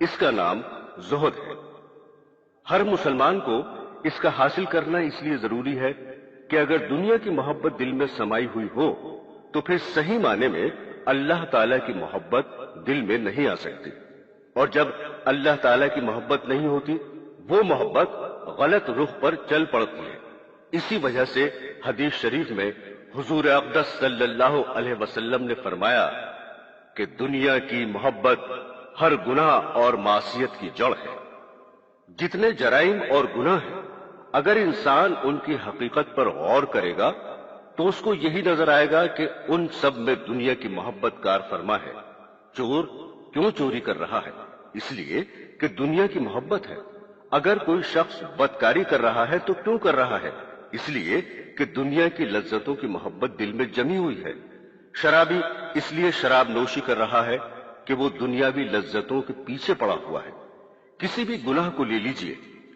اس کا نام زہد ہے۔ ہر مسلمان کو اس کا حاصل کرنا اس لیے ضروری ہے کہ اگر دنیا کی محبت دل میں سمائی ہوئی ہو تو پھر صحیح معنی میں اللہ تعالیٰ کی محبت دل میں نہیں آ سکتی، اور جب اللہ تعالیٰ کی محبت نہیں ہوتی وہ محبت غلط رخ پر چل پڑتی ہے۔ اسی وجہ سے حدیث شریف میں حضور اقدس صلی اللہ علیہ وسلم نے فرمایا کہ دنیا کی محبت ہر گناہ اور معصیت کی جڑ ہے۔ جتنے جرائم اور گناہ ہیں، اگر انسان ان کی حقیقت پر غور کرے گا تو اس کو یہی نظر آئے گا کہ ان سب میں دنیا کی محبت کار فرما ہے۔ چور کیوں چوری کر رہا ہے؟ اس لیے کہ دنیا کی محبت ہے۔ اگر کوئی شخص بدکاری کر رہا ہے تو کیوں کر رہا ہے؟ اس لیے کہ دنیا کی لذتوں کی محبت دل میں جمی ہوئی ہے۔ شرابی اس لیے شراب نوشی کر رہا ہے کہ وہ دنیاوی لذتوں کے پیچھے پڑا ہوا ہے۔ کسی بھی گناہ کو لے لیجئے،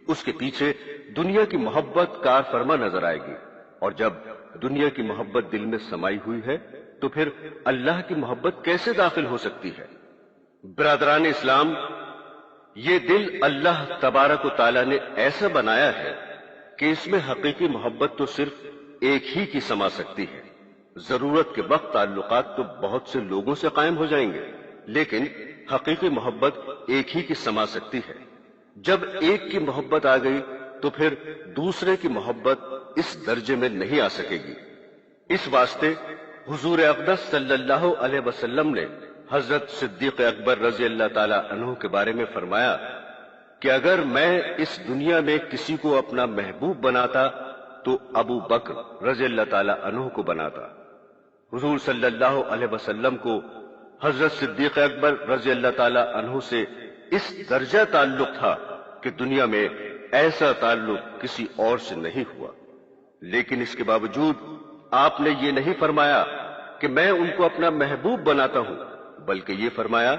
اس کے پیچھے دنیا کی محبت کار فرما نظر آئے گی، اور جب دنیا کی محبت دل میں سمائی ہوئی ہے تو پھر اللہ کی محبت کیسے داخل ہو سکتی ہے؟ برادران اسلام، یہ دل اللہ تبارک و تعالیٰ نے ایسا بنایا ہے کہ اس میں حقیقی محبت تو صرف ایک ہی کی سما سکتی ہے۔ ضرورت کے وقت تعلقات تو بہت سے لوگوں سے قائم ہو جائیں گے، لیکن حقیقی محبت ایک ہی کی سما سکتی ہے۔ جب ایک کی محبت آ گئی تو پھر دوسرے کی محبت اس درجے میں نہیں آ سکے گی۔ اس واسطے حضور اقدس صلی اللہ علیہ وسلم نے حضرت صدیق اکبر رضی اللہ تعالی عنہ کے بارے میں فرمایا کہ اگر میں اس دنیا میں کسی کو اپنا محبوب بناتا تو ابو بکر رضی اللہ تعالی عنہ کو بناتا۔ حضور صلی اللہ علیہ وسلم کو حضرت صدیق اکبر رضی اللہ تعالی عنہ سے اس درجہ تعلق تھا کہ دنیا میں ایسا تعلق کسی اور سے نہیں ہوا، لیکن اس کے باوجود آپ نے یہ نہیں فرمایا کہ میں ان کو اپنا محبوب بناتا ہوں، بلکہ یہ فرمایا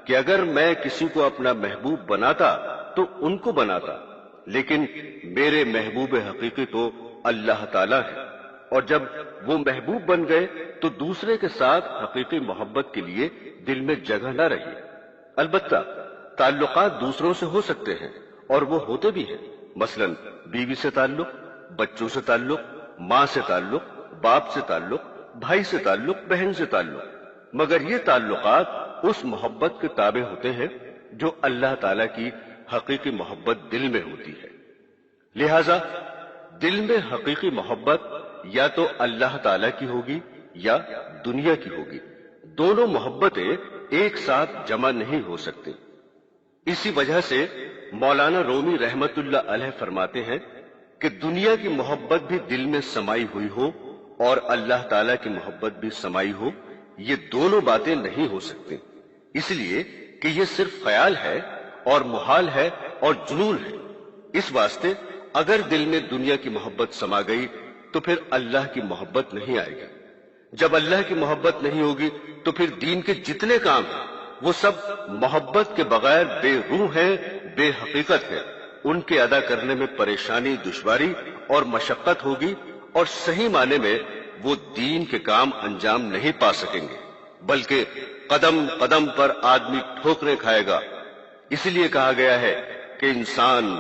کہ اگر میں کسی کو اپنا محبوب بناتا تو ان کو بناتا، لیکن میرے محبوب حقیقی تو اللہ تعالیٰ ہے، اور جب وہ محبوب بن گئے تو دوسرے کے ساتھ حقیقی محبت کے لیے دل میں جگہ نہ رہی۔ البتہ تعلقات دوسروں سے ہو سکتے ہیں اور وہ ہوتے بھی ہیں، مثلا بیوی سے تعلق، بچوں سے تعلق، ماں سے تعلق، باپ سے تعلق، بھائی سے تعلق، بہن سے تعلق، مگر یہ تعلقات اس محبت کے تابع ہوتے ہیں جو اللہ تعالیٰ کی حقیقی محبت دل میں ہوتی ہے۔ لہذا دل میں حقیقی محبت یا تو اللہ تعالیٰ کی ہوگی یا دنیا کی ہوگی، دونوں محبتیں ایک ساتھ جمع نہیں ہو سکتی۔ اسی وجہ سے مولانا رومی رحمت اللہ علیہ فرماتے ہیں کہ دنیا کی محبت بھی دل میں سمائی ہوئی ہو اور اللہ تعالیٰ کی محبت بھی سمائی ہو، یہ دونوں باتیں نہیں ہو سکتی، اس لیے کہ یہ صرف خیال ہے اور محال ہے اور جنون ہے۔ اس واسطے اگر دل میں دنیا کی محبت سما گئی تو پھر اللہ کی محبت نہیں آئے گی۔ جب اللہ کی محبت نہیں ہوگی تو پھر دین کے جتنے کام ہیں وہ سب محبت کے بغیر بے روح ہیں، بے حقیقت ہے۔ ان کے ادا کرنے میں پریشانی، دشواری اور مشقت ہوگی، اور صحیح معنی میں وہ دین کے کام انجام نہیں پا سکیں گے، بلکہ قدم قدم پر آدمی ٹھوکریں کھائے گا۔ اس لیے کہا گیا ہے کہ انسان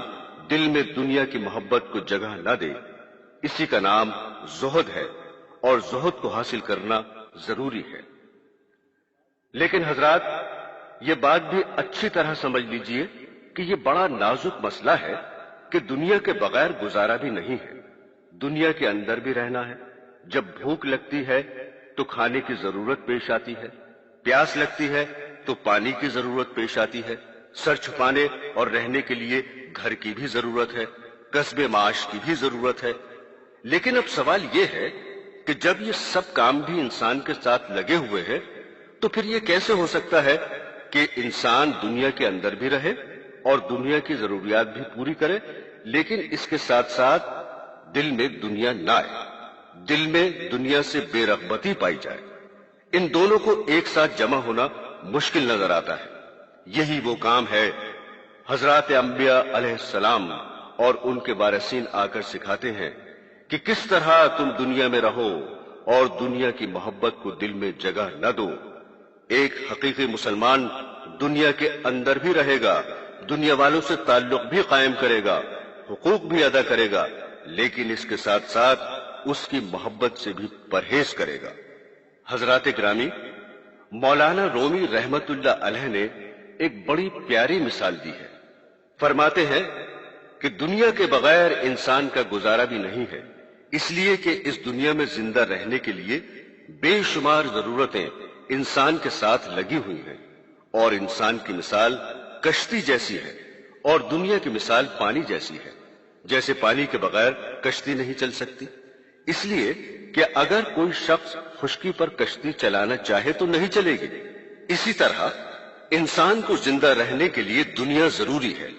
دل میں دنیا کی محبت کو جگہ نہ دے۔ اسی کا نام زہد ہے، اور زہد کو حاصل کرنا ضروری ہے۔ لیکن حضرات، یہ بات بھی اچھی طرح سمجھ لیجئے کہ یہ بڑا نازک مسئلہ ہے کہ دنیا کے بغیر گزارا بھی نہیں ہے۔ دنیا کے اندر بھی رہنا ہے۔ جب بھوک لگتی ہے تو کھانے کی ضرورت پیش آتی ہے، پیاس لگتی ہے تو پانی کی ضرورت پیش آتی ہے، سر چھپانے اور رہنے کے لیے گھر کی بھی ضرورت ہے، کسب معاش کی بھی ضرورت ہے۔ لیکن اب سوال یہ ہے کہ جب یہ سب کام بھی انسان کے ساتھ لگے ہوئے ہیں تو پھر یہ کیسے ہو سکتا ہے کہ انسان دنیا کے اندر بھی رہے اور دنیا کی ضروریات بھی پوری کرے، لیکن اس کے ساتھ ساتھ دل میں دنیا نہ آئے، دل میں دنیا سے بے رغبتی پائی جائے؟ ان دونوں کو ایک ساتھ جمع ہونا مشکل نظر آتا ہے۔ یہی وہ کام ہے حضرات انبیاء علیہ السلام اور ان کے وارثین آ کر سکھاتے ہیں کہ کس طرح تم دنیا میں رہو اور دنیا کی محبت کو دل میں جگہ نہ دو۔ ایک حقیقی مسلمان دنیا کے اندر بھی رہے گا، دنیا والوں سے تعلق بھی قائم کرے گا، حقوق بھی ادا کرے گا، لیکن اس کے ساتھ ساتھ اس کی محبت سے بھی پرہیز کرے گا۔ حضرات گرامی، مولانا رومی رحمت اللہ علیہ نے ایک بڑی پیاری مثال دی ہے۔ فرماتے ہیں کہ دنیا کے بغیر انسان کا گزارا بھی نہیں ہے، اس لیے کہ اس دنیا میں زندہ رہنے کے لیے بے شمار ضرورتیں انسان کے ساتھ لگی ہوئی ہیں، اور انسان کی مثال کشتی جیسی ہے اور دنیا کی مثال پانی جیسی ہے۔ جیسے پانی کے بغیر کشتی نہیں چل سکتی، اس لیے کہ اگر کوئی شخص خشکی پر کشتی چلانا چاہے تو نہیں چلے گی۔ اسی طرح انسان کو زندہ رہنے کے لیے دنیا ضروری ہے۔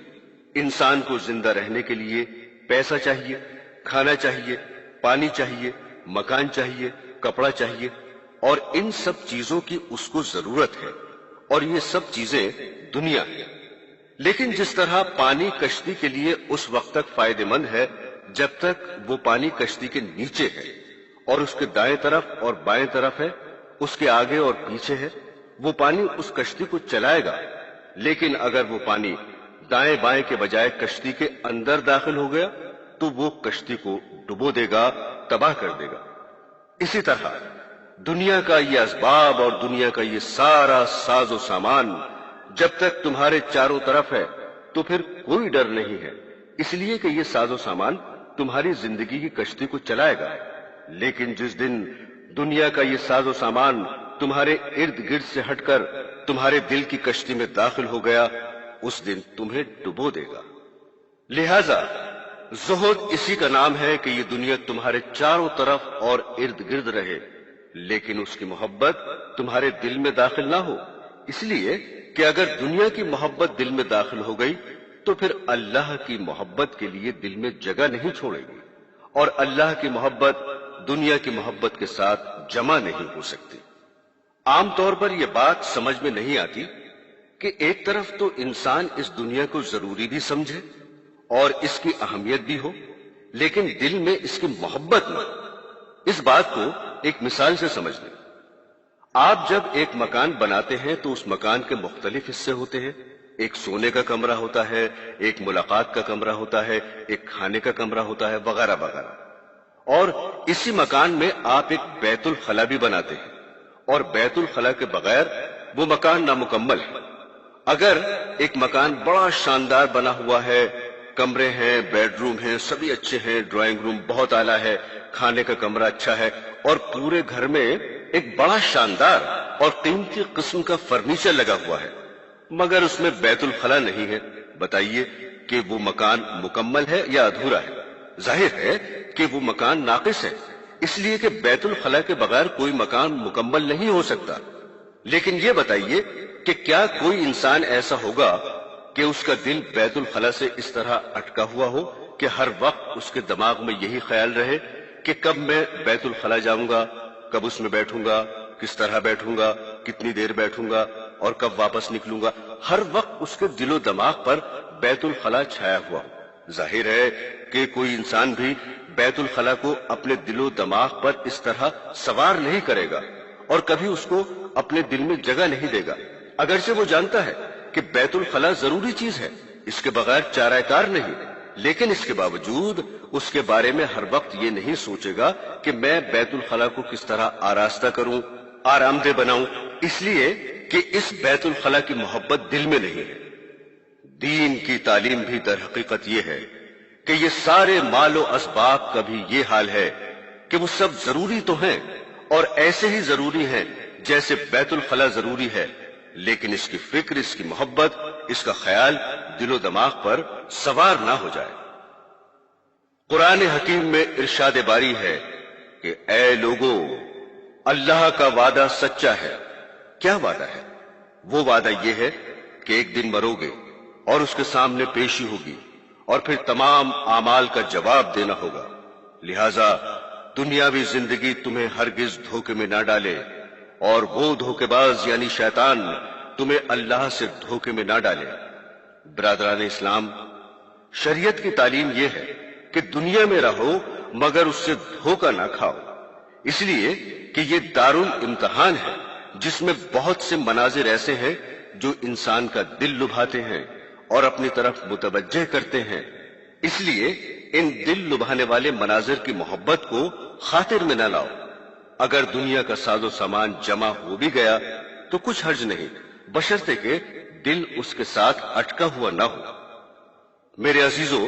انسان کو زندہ رہنے کے لیے پیسہ چاہیے، کھانا چاہیے، پانی چاہیے، مکان چاہیے، کپڑا چاہیے، اور ان سب چیزوں کی اس کو ضرورت ہے، اور یہ سب چیزیں دنیا ہے۔ لیکن جس طرح پانی کشتی کے لیے اس وقت تک فائدہ مند ہے جب تک وہ پانی کشتی کے نیچے ہے اور اس کے دائیں طرف اور بائیں طرف ہے، اس کے آگے اور پیچھے ہے، وہ پانی اس کشتی کو چلائے گا۔ لیکن اگر وہ پانی دائیں بائیں کے بجائے کشتی کے اندر داخل ہو گیا تو وہ کشتی کو ڈبو دے گا، تباہ کر دے گا۔ اسی طرح دنیا کا یہ اسباب اور دنیا کا یہ سارا ساز و سامان جب تک تمہارے چاروں طرف ہے تو پھر کوئی ڈر نہیں ہے، اس لیے کہ یہ ساز و سامان تمہاری زندگی کی کشتی کو چلائے گا۔ لیکن جس دن دنیا کا یہ ساز و سامان تمہارے ارد گرد سے ہٹ کر تمہارے دل کی کشتی میں داخل ہو گیا، اس دن تمہیں ڈبو دے گا۔ لہذا زہد اسی کا نام ہے کہ یہ دنیا تمہارے چاروں طرف اور ارد گرد رہے، لیکن اس کی محبت تمہارے دل میں داخل نہ ہو، اس لیے کہ اگر دنیا کی محبت دل میں داخل ہو گئی تو پھر اللہ کی محبت کے لیے دل میں جگہ نہیں چھوڑے گی، اور اللہ کی محبت دنیا کی محبت کے ساتھ جمع نہیں ہو سکتی۔ عام طور پر یہ بات سمجھ میں نہیں آتی کہ ایک طرف تو انسان اس دنیا کو ضروری بھی سمجھے اور اس کی اہمیت بھی ہو، لیکن دل میں اس کی محبت نہ ہو۔ اس بات کو ایک مثال سے سمجھ لیں۔ آپ جب ایک مکان بناتے ہیں تو اس مکان کے مختلف حصے ہوتے ہیں۔ ایک سونے کا کمرہ ہوتا ہے، ایک ملاقات کا کمرہ ہوتا ہے، ایک کھانے کا کمرہ ہوتا ہے، وغیرہ وغیرہ۔ اور اسی مکان میں آپ ایک بیت الخلا بھی بناتے ہیں، اور بیت الخلا کے بغیر وہ مکان نامکمل ہے۔ اگر ایک مکان بڑا شاندار بنا ہوا ہے، کمرے ہیں، بیڈ روم ہیں، سبھی اچھے ہیں، ڈرائنگ روم بہت اعلیٰ ہے، کھانے کا کمرہ اچھا ہے، اور پورے گھر میں ایک بڑا شاندار اور قیمتی قسم کا فرنیچر لگا ہوا ہے، مگر اس میں بیت الخلا نہیں ہے، بتائیے کہ وہ مکان مکمل ہے یا ادھورا ہے؟ ظاہر ہے کہ وہ مکان ناقص ہے، اس لیے کہ بیت الخلا کے بغیر کوئی مکان مکمل نہیں ہو سکتا۔ لیکن یہ بتائیے کہ کیا کوئی انسان ایسا ہوگا کہ اس کا دل بیت الخلا سے اس طرح اٹکا ہوا ہو کہ ہر وقت اس کے دماغ میں یہی خیال رہے کہ کب میں بیت الخلا جاؤں گا، کب اس میں بیٹھوں گا، کس طرح بیٹھوں گا، کتنی دیر بیٹھوں گا اور کب واپس نکلوں گا؟ ہر وقت اس کے دل و دماغ پر بیت الخلا چھایا ہوا ہو۔ ظاہر ہے کہ کوئی انسان بھی بیت الخلا کو اپنے دل و دماغ پر اس طرح سوار نہیں کرے گا اور کبھی اس کو اپنے دل میں جگہ نہیں دے گا، اگرچہ وہ جانتا ہے کہ بیت الخلا ضروری چیز ہے، اس کے بغیر چارہ کار نہیں، لیکن اس کے باوجود اس کے بارے میں ہر وقت یہ نہیں سوچے گا کہ میں بیت الخلا کو کس طرح آراستہ کروں، آرام دہ بناؤں، اس لیے کہ اس بیت الخلا کی محبت دل میں نہیں ہے۔ دین کی تعلیم بھی در حقیقت یہ ہے کہ یہ سارے مال و اسباب کا بھی یہ حال ہے کہ وہ سب ضروری تو ہیں اور ایسے ہی ضروری ہیں جیسے بیت الخلا ضروری ہے، لیکن اس کی فکر، اس کی محبت، اس کا خیال دل و دماغ پر سوار نہ ہو جائے۔ قرآن حکیم میں ارشاد باری ہے کہ اے لوگو، اللہ کا وعدہ سچا ہے۔ کیا وعدہ ہے؟ وہ وعدہ یہ ہے کہ ایک دن مرو گے اور اس کے سامنے پیشی ہوگی اور پھر تمام اعمال کا جواب دینا ہوگا۔ لہذا دنیاوی زندگی تمہیں ہرگز دھوکے میں نہ ڈالے، اور وہ دھوکے باز یعنی شیطان تمہیں اللہ سے دھوکے میں نہ ڈالے۔ برادران اسلام، شریعت کی تعلیم یہ ہے کہ دنیا میں رہو مگر اس سے دھوکہ نہ کھاؤ، اس لیے کہ یہ دارالامتحان ہے جس میں بہت سے مناظر ایسے ہیں جو انسان کا دل لبھاتے ہیں اور اپنی طرف متوجہ کرتے ہیں، اس لیے ان دل لبھانے والے مناظر کی محبت کو خاطر میں نہ لاؤ۔ اگر دنیا کا ساز و سامان جمع ہو بھی گیا تو کچھ حرج نہیں، بشرطے کہ دل اس کے ساتھ اٹکا ہوا نہ ہو۔ میرے عزیزو،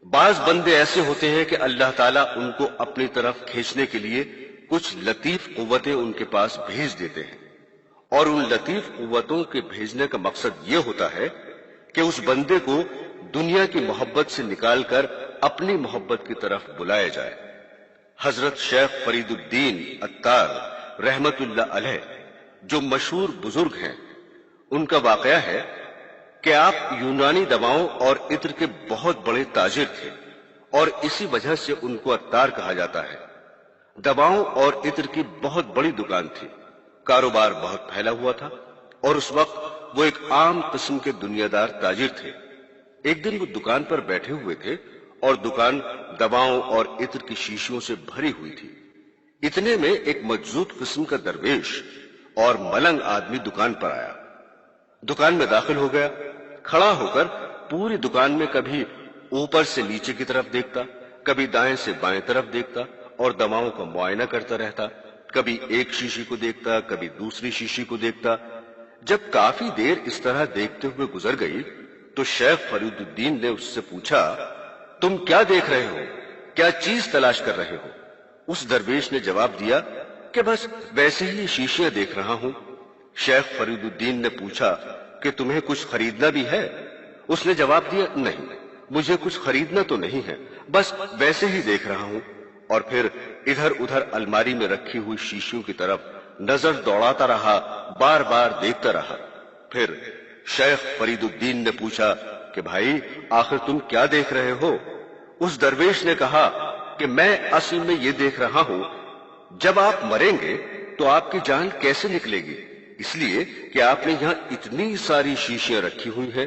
بعض بندے ایسے ہوتے ہیں کہ اللہ تعالیٰ ان کو اپنی طرف کھینچنے کے لیے کچھ لطیف قوتیں ان کے پاس بھیج دیتے ہیں، اور ان لطیف قوتوں کے بھیجنے کا مقصد یہ ہوتا ہے کہ اس بندے کو دنیا کی محبت سے نکال کر اپنی محبت کی طرف بلایا جائے۔ حضرت شیخ فرید الدین عطار رحمت اللہ علیہ جو مشہور بزرگ ہیں، ان کا واقعہ ہے کہ آپ یونانی دواؤں اور عطر کے بہت بڑے تاجر تھے، اور اسی وجہ سے ان کو عطار کہا جاتا ہے۔ دواؤں اور عطر کی بہت بڑی دکان تھی، کاروبار بہت پھیلا ہوا تھا، اور اس وقت وہ ایک عام قسم کے دنیا دار تاجر تھے۔ ایک دن وہ دکان پر بیٹھے ہوئے تھے اور دکان دواؤں اور عطر کی شیشیوں سے بھری ہوئی تھی۔ اتنے میں ایک مجذوب قسم کا درویش اور ملنگ آدمی دکان پر آیا، دکان میں داخل ہو گیا، کھڑا ہو کر پوری دکان میں کبھی اوپر سے نیچے کی طرف دیکھتا، کبھی دائیں سے بائیں طرف دیکھتا اور دواؤں کا معائنہ کرتا رہتا، کبھی ایک شیشی کو دیکھتا، کبھی دوسری شیشی کو دیکھتا۔ جب کافی دیر اس طرح دیکھتے ہوئے گزر گئی تو شیخ فرید الدین نے اس سے پوچھا، تم کیا دیکھ رہے ہو؟ کیا چیز تلاش کر رہے ہو؟ اس درویش نے جواب دیا کہ بس ویسے ہی شیشیاں دیکھ رہا ہوں۔ شیخ فرید الدین نے پوچھا کہ تمہیں کچھ خریدنا بھی ہے؟ اس نے جواب دیا، نہیں، مجھے کچھ خریدنا تو نہیں ہے، بس ویسے ہی دیکھ رہا ہوں۔ اور پھر ادھر ادھر الماری میں رکھی ہوئی شیشیوں کی طرف نظر دوڑاتا رہا، بار بار دیکھتا رہا۔ پھر شیخ فرید الدین نے پوچھا کہ بھائی آخر تم کیا دیکھ رہے ہو؟ اس درویش نے کہا کہ میں اصل میں یہ دیکھ رہا ہوں، جب آپ مریں گے تو آپ کی جان کیسے نکلے گی، اس لیے کہ آپ نے یہاں اتنی ساری شیشیاں رکھی ہوئی ہیں۔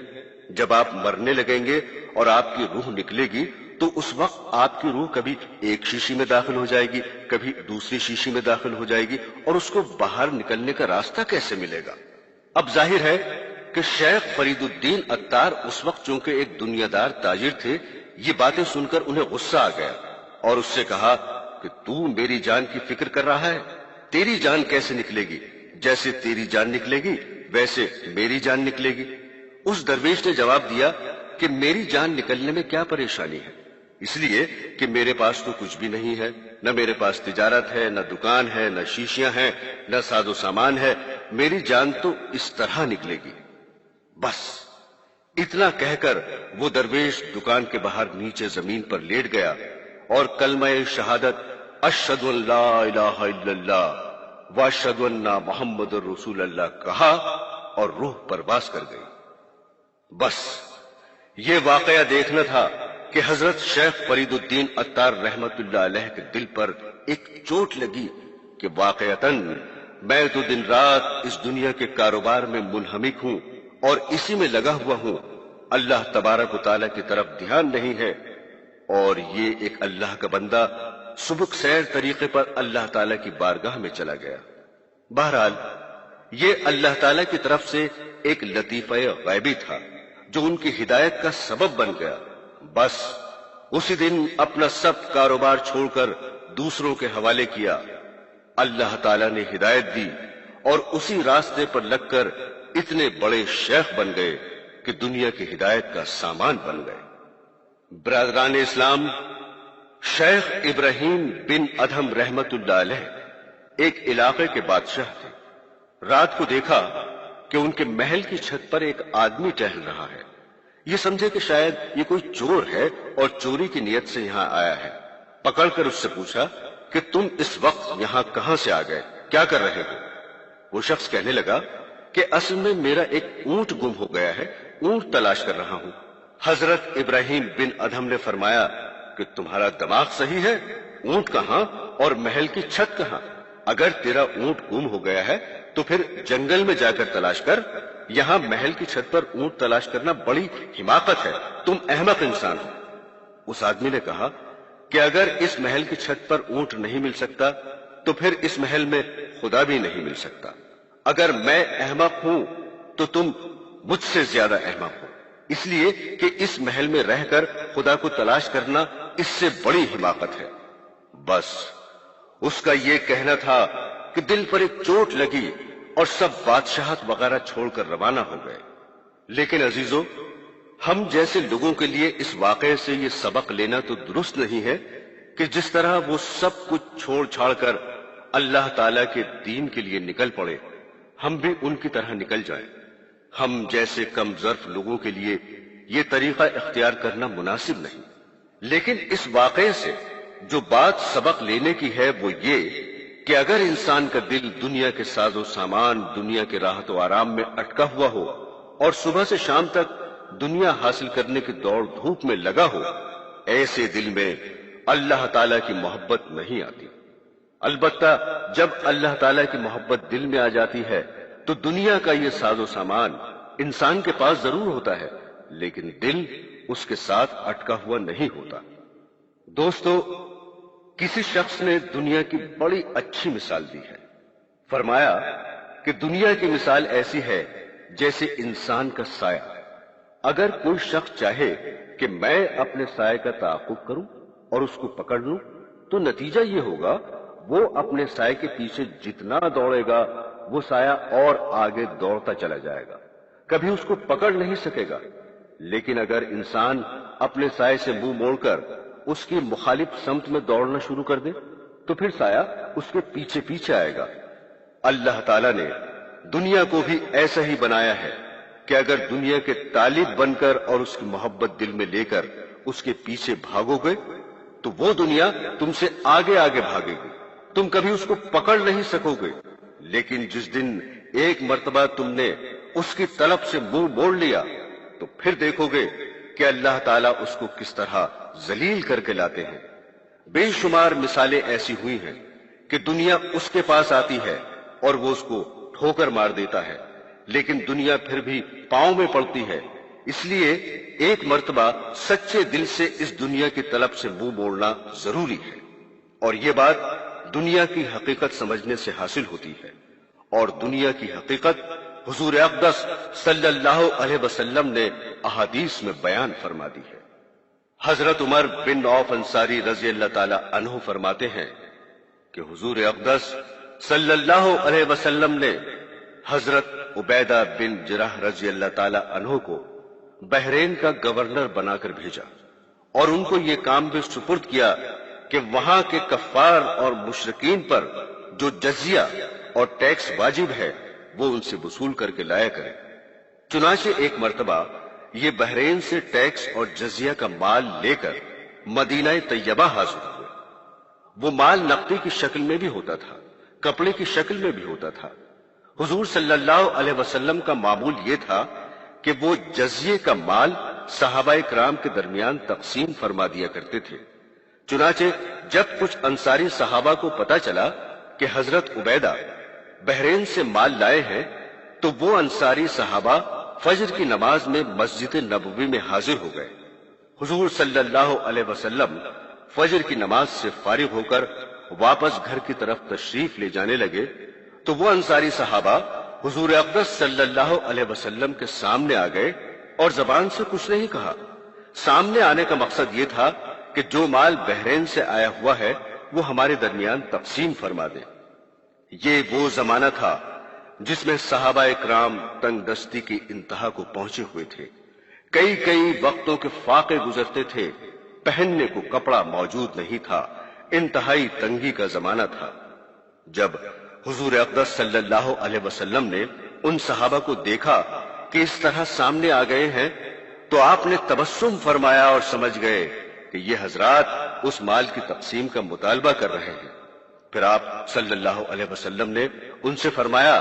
جب آپ مرنے لگیں گے اور آپ کی روح نکلے گی تو اس وقت آپ کی روح کبھی ایک شیشی میں داخل ہو جائے گی، کبھی دوسری شیشی میں داخل ہو جائے گی، اور اس کو باہر نکلنے کا راستہ کیسے ملے گا؟ اب ظاہر ہے کہ شیخ فرید الدین عطار اس وقت چونکہ ایک دنیا دار تاجر تھے، یہ باتیں سن کر انہیں غصہ آ گیا اور اس سے کہا کہ تو میری جان کی فکر کر رہا ہے؟ تیری جان کیسے نکلے گی؟ جیسے تیری جان نکلے گی ویسے میری جان نکلے گی۔ اس درویش نے جواب دیا کہ میری جان نکلنے میں کیا پریشانی ہے، اس لیے کہ میرے پاس تو کچھ بھی نہیں ہے، نہ میرے پاس تجارت ہے، نہ دکان ہے، نہ شیشیاں ہیں، نہ ساز و سامان ہے، میری جان تو اس طرح نکلے گی۔ بس اتنا کہہ کر وہ درویش دکان کے باہر نیچے زمین پر لیٹ گیا اور کلمہ شہادت اشہد ان لا الہ الا اللہ واشہد ان محمد رسول اللہ کہا اور روح پرواز کر گئی۔ بس یہ واقعہ دیکھنا تھا کہ حضرت شیخ فرید الدین عطار رحمت اللہ علیہ کے دل پر ایک چوٹ لگی کہ واقعتاً میں تو دن رات اس دنیا کے کاروبار میں منہمک ہوں اور اسی میں لگا ہوا ہوں، اللہ تبارک و تعالیٰ کی طرف دھیان نہیں ہے، اور یہ ایک اللہ کا بندہ سبک سیر طریقے پر اللہ تعالیٰ کی بارگاہ میں چلا گیا۔ بہرحال یہ اللہ تعالیٰ کی طرف سے ایک لطیفہ غیبی تھا جو ان کی ہدایت کا سبب بن گیا۔ بس اسی دن اپنا سب کاروبار چھوڑ کر دوسروں کے حوالے کیا، اللہ تعالیٰ نے ہدایت دی اور اسی راستے پر لگ کر اتنے بڑے شیخ بن گئے کہ دنیا کی ہدایت کا سامان بن گئے۔ برادران اسلام، شیخ ابراہیم بن ادہم رحمت اللہ علیہ ایک علاقے کے بادشاہ تھے۔ رات کو دیکھا کہ ان کے محل کی چھت پر ایک آدمی ٹہل رہا ہے۔ یہ سمجھے کہ شاید یہ کوئی چور ہے اور چوری کی نیت سے یہاں آیا ہے۔ پکڑ کر اس سے پوچھا کہ تم اس وقت یہاں کہاں سے آ گئے، کیا کر رہے ہو؟ وہ شخص کہنے لگا کہ اصل میں میرا ایک اونٹ گم ہو گیا ہے، اونٹ تلاش کر رہا ہوں۔ حضرت ابراہیم بن ادہم نے فرمایا کہ تمہارا دماغ صحیح ہے، اونٹ کہاں اور محل کی چھت کہاں؟ اگر تیرا اونٹ گم ہو گیا ہے تو پھر جنگل میں جا کر تلاش کر، یہاں محل کی چھت پر اونٹ تلاش کرنا بڑی حماقت ہے، تم احمق انسان ہو۔ اس آدمی نے کہا کہ اگر اس محل کی چھت پر اونٹ نہیں مل سکتا تو پھر اس محل میں خدا بھی نہیں مل سکتا۔ اگر میں احمق ہوں تو تم مجھ سے زیادہ احمق ہو، اس لیے کہ اس محل میں رہ کر خدا کو تلاش کرنا اس سے بڑی حماقت ہے۔ بس اس کا یہ کہنا تھا کہ دل پر ایک چوٹ لگی اور سب بادشاہت وغیرہ چھوڑ کر روانہ ہو گئے۔ لیکن عزیزو، ہم جیسے لوگوں کے لیے اس واقعے سے یہ سبق لینا تو درست نہیں ہے کہ جس طرح وہ سب کچھ چھوڑ چھاڑ کر اللہ تعالی کے دین کے لیے نکل پڑے، ہم بھی ان کی طرح نکل جائیں۔ ہم جیسے کم ظرف لوگوں کے لیے یہ طریقہ اختیار کرنا مناسب نہیں۔ لیکن اس واقعے سے جو بات سبق لینے کی ہے وہ یہ کہ اگر انسان کا دل دنیا کے ساز و سامان، دنیا کے راحت و آرام میں اٹکا ہوا ہو اور صبح سے شام تک دنیا حاصل کرنے کی دوڑ دھوپ میں لگا ہو، ایسے دل میں اللہ تعالیٰ کی محبت نہیں آتی۔ البتہ جب اللہ تعالیٰ کی محبت دل میں آ جاتی ہے تو دنیا کا یہ ساز و سامان انسان کے پاس ضرور ہوتا ہے، لیکن دل اس کے ساتھ اٹکا ہوا نہیں ہوتا۔ دوستو، کسی شخص نے دنیا کی بڑی اچھی مثال دی ہے۔ فرمایا کہ دنیا کی مثال ایسی ہے جیسے انسان کا سایہ۔ اگر کوئی شخص چاہے کہ میں اپنے سائے کا تعاقب کروں اور اس کو پکڑ لوں تو نتیجہ یہ ہوگا وہ اپنے سائے کے پیچھے جتنا دوڑے گا وہ سایہ اور آگے دوڑتا چلا جائے گا، کبھی اس کو پکڑ نہیں سکے گا۔ لیکن اگر انسان اپنے سائے سے منہ موڑ کر اس کی مخالف سمت میں دوڑنا شروع کر دے تو پھر سایہ اس کے پیچھے پیچھے آئے گا۔ اللہ تعالیٰ نے دنیا کو بھی ایسا ہی بنایا ہے کہ اگر دنیا کے طالب بن کر اور اس کی محبت دل میں لے کر اس کے پیچھے بھاگو گے تو وہ دنیا تم سے آگے آگے بھاگے گی، تم کبھی اس کو پکڑ نہیں سکو گے۔ لیکن جس دن ایک مرتبہ تم نے اس کی طلب سے منہ موڑ لیا تو پھر دیکھو گے کہ اللہ تعالیٰ اس کو کس طرح ذلیل کر کے لاتے ہیں۔ بے شمار مثالیں ایسی ہوئی ہیں کہ دنیا اس کے پاس آتی ہے اور وہ اس کو ٹھوکر مار دیتا ہے، لیکن دنیا پھر بھی پاؤں میں پڑتی ہے۔ اس لیے ایک مرتبہ سچے دل سے اس دنیا کی طلب سے منہ موڑنا ضروری ہے، اور یہ بات دنیا کی حقیقت سمجھنے سے حاصل ہوتی ہے، اور دنیا کی حقیقت حضور اقدس صلی اللہ علیہ وسلم نے احادیث میں بیان فرما دی ہے۔ حضرت عمر بن عوف انصاری رضی اللہ تعالی عنہ فرماتے ہیں کہ حضور اقدس صلی اللہ علیہ وسلم نے حضرت عبیدہ بن جراح رضی اللہ تعالی عنہ کو بحرین کا گورنر بنا کر بھیجا اور ان کو یہ کام بھی سپرد کیا کہ وہاں کے کفار اور مشرکین پر جو جزیہ اور ٹیکس واجب ہے وہ ان سے وصول کر کے لایا کرے۔ چنانچہ ایک مرتبہ یہ بحرین سے ٹیکس اور جزیہ کا مال لے کر مدینہ طیبہ حاضر ہوئے۔ وہ مال نقدی کی شکل میں بھی ہوتا تھا، کپڑے کی شکل میں بھی ہوتا تھا۔ حضور صلی اللہ علیہ وسلم کا معمول یہ تھا کہ وہ جزیے کا مال صحابہ کرام کے درمیان تقسیم فرما دیا کرتے تھے۔ چنانچہ جب کچھ انصاری صحابہ کو پتا چلا کہ حضرت عبیدہ بحرین سے مال لائے ہیں تو وہ انصاری صحابہ فجر کی نماز میں مسجد نبوی میں حاضر ہو گئے۔ حضور صلی اللہ علیہ وسلم فجر کی نماز سے فارغ ہو کر واپس گھر کی طرف تشریف لے جانے لگے تو وہ انصاری صحابہ حضور اقدس صلی اللہ علیہ وسلم کے سامنے آ گئے اور زبان سے کچھ نہیں کہا۔ سامنے آنے کا مقصد یہ تھا کہ جو مال بحرین سے آیا ہوا ہے وہ ہمارے درمیان تقسیم فرما دے۔ یہ وہ زمانہ تھا جس میں صحابہ اکرام تنگ دستی کی انتہا کو پہنچے ہوئے تھے۔ کئی وقتوں کے فاقے گزرتے تھے، پہننے کو کپڑا موجود نہیں تھا، انتہائی تنگی کا زمانہ تھا۔ جب حضور اقدس صلی اللہ علیہ وسلم نے ان صحابہ کو دیکھا کہ اس طرح سامنے آ گئے ہیں تو آپ نے تبسم فرمایا اور سمجھ گئے کہ یہ حضرات اس مال کی تقسیم کا مطالبہ کر رہے ہیں۔ پھر آپ صلی اللہ علیہ وسلم نے ان سے فرمایا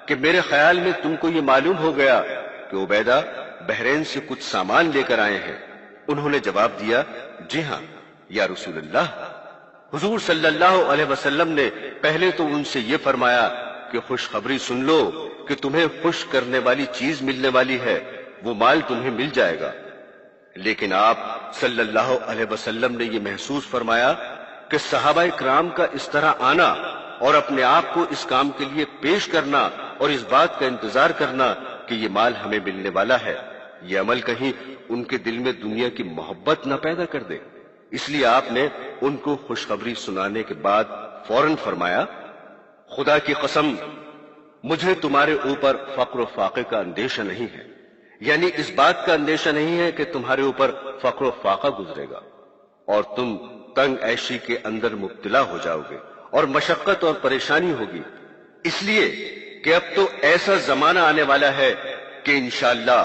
کہ میرے خیال میں تم کو یہ معلوم ہو گیا کہ عبیدہ بحرین سے کچھ سامان لے کر آئے ہیں۔ انہوں نے جواب دیا، جی ہاں یا رسول اللہ۔ حضور صلی اللہ علیہ وسلم نے پہلے تو ان سے یہ فرمایا کہ خوشخبری سن لو کہ تمہیں خوش کرنے والی چیز ملنے والی ہے، وہ مال تمہیں مل جائے گا۔ لیکن آپ صلی اللہ علیہ وسلم نے یہ محسوس فرمایا کہ صحابہ کرام کا اس طرح آنا اور اپنے آپ کو اس کام کے لیے پیش کرنا اور اس بات کا انتظار کرنا کہ یہ مال ہمیں ملنے والا ہے، یہ عمل کہیں ان کے دل میں دنیا کی محبت نہ پیدا کر دے۔ اس لیے آپ نے ان کو خوشخبری سنانے کے بعد فوراً فرمایا، خدا کی قسم مجھے تمہارے اوپر فقر و فاقے کا اندیشہ نہیں ہے، یعنی اس بات کا اندیشہ نہیں ہے کہ تمہارے اوپر فقر و فاقہ گزرے گا اور تم تنگ عیشی کے اندر مبتلا ہو جاؤ گے اور مشقت اور پریشانی ہوگی، اس لیے کہ اب تو ایسا زمانہ آنے والا ہے کہ انشاءاللہ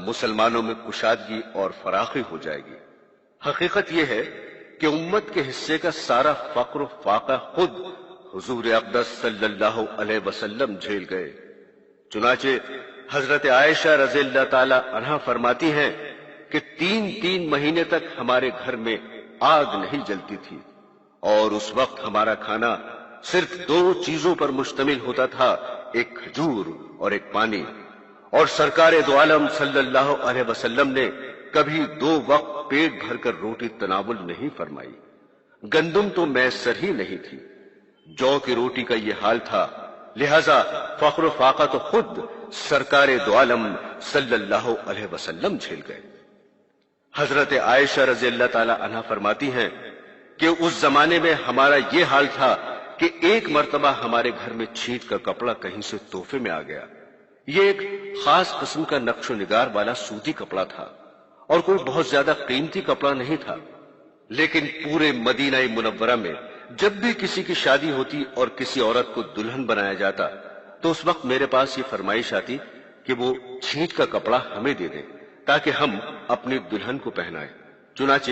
مسلمانوں میں کشادگی اور فراخی ہو جائے گی۔ حقیقت یہ ہے کہ امت کے حصے کا سارا فقر و فاقہ خود حضور اقدس صلی اللہ علیہ وسلم جھیل گئے۔ چنانچہ حضرت عائشہ رضی اللہ تعالی عنہا فرماتی ہیں کہ 3 مہینے تک ہمارے گھر میں آگ نہیں جلتی تھی اور اس وقت ہمارا کھانا صرف 2 چیزوں پر مشتمل ہوتا تھا، ایک کھجور اور ایک پانی، اور سرکار دو عالم صلی اللہ علیہ وسلم نے کبھی 2 وقت پیٹ بھر کر روٹی تناول نہیں فرمائی۔ گندم تو میسر ہی نہیں تھی، جو کی روٹی کا یہ حال تھا، لہذا فقر و فاقہ تو خود سرکار دو عالم صلی اللہ علیہ وسلم جھیل گئے۔ حضرت عائشہ رضی اللہ تعالی عنہا فرماتی ہیں کہ اس زمانے میں ہمارا یہ حال تھا کہ ایک مرتبہ ہمارے گھر میں چھینٹ کا کپڑا کہیں سے تحفے میں آ گیا۔ یہ ایک خاص قسم کا نقش و نگار والا سوتی کپڑا تھا اور کوئی بہت زیادہ قیمتی کپڑا نہیں تھا، لیکن پورے مدینہ منورہ میں جب بھی کسی کی شادی ہوتی اور کسی عورت کو دلہن بنایا جاتا تو اس وقت میرے پاس یہ فرمائش آتی کہ وہ چھینٹ کا کپڑا ہمیں دے دیں تاکہ ہم اپنی دلہن کو پہنائیں۔ چنانچہ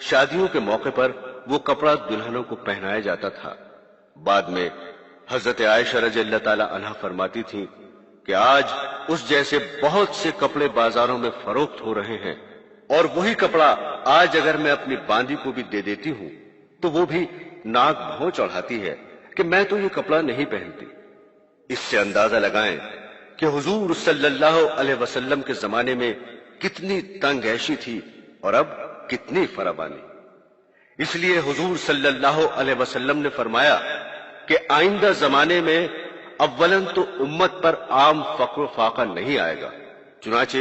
شادیوں کے موقع پر وہ کپڑا دلہنوں کو پہنایا جاتا تھا۔ بعد میں حضرت عائشہ رضی اللہ تعالی عنہا فرماتی تھی کہ آج اس جیسے بہت سے کپڑے بازاروں میں فروخت ہو رہے ہیں، اور وہی کپڑا آج اگر میں اپنی باندی کو بھی دے دیتی ہوں تو وہ بھی ناک بھوں چڑھاتی ہے کہ میں تو یہ کپڑا نہیں پہنتی۔ اس سے اندازہ لگائیں کہ حضور صلی اللہ علیہ وسلم کے زمانے میں کتنی تنگ عیشی تھی اور اب کتنی فراوانی۔ اس لیے حضور صلی اللہ علیہ وسلم نے فرمایا کہ آئندہ زمانے میں اولن تو امت پر عام فقر و فاقہ نہیں آئے گا، چنانچہ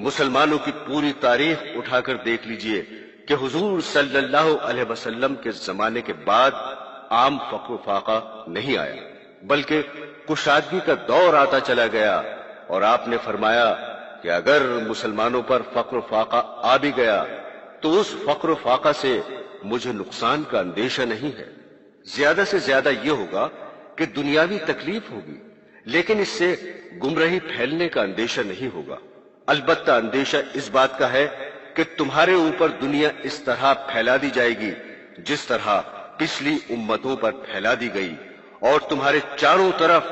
مسلمانوں کی پوری تاریخ اٹھا کر دیکھ لیجئے کہ حضور صلی اللہ علیہ وسلم کے زمانے کے بعد عام فقر و فاقہ نہیں آیا، بلکہ کشادگی کا دور آتا چلا گیا، اور آپ نے فرمایا کہ اگر مسلمانوں پر فقر و فاقہ آ بھی گیا تو اس فقر و فاقہ سے مجھے نقصان کا اندیشہ نہیں ہے، زیادہ سے زیادہ یہ ہوگا کہ دنیاوی تکلیف ہوگی، لیکن اس سے گمراہی پھیلنے کا اندیشہ نہیں ہوگا۔ البتہ اندیشہ اس بات کا ہے کہ تمہارے اوپر دنیا اس طرح پھیلا دی جائے گی جس طرح پچھلی امتوں پر پھیلا دی گئی، اور تمہارے چاروں طرف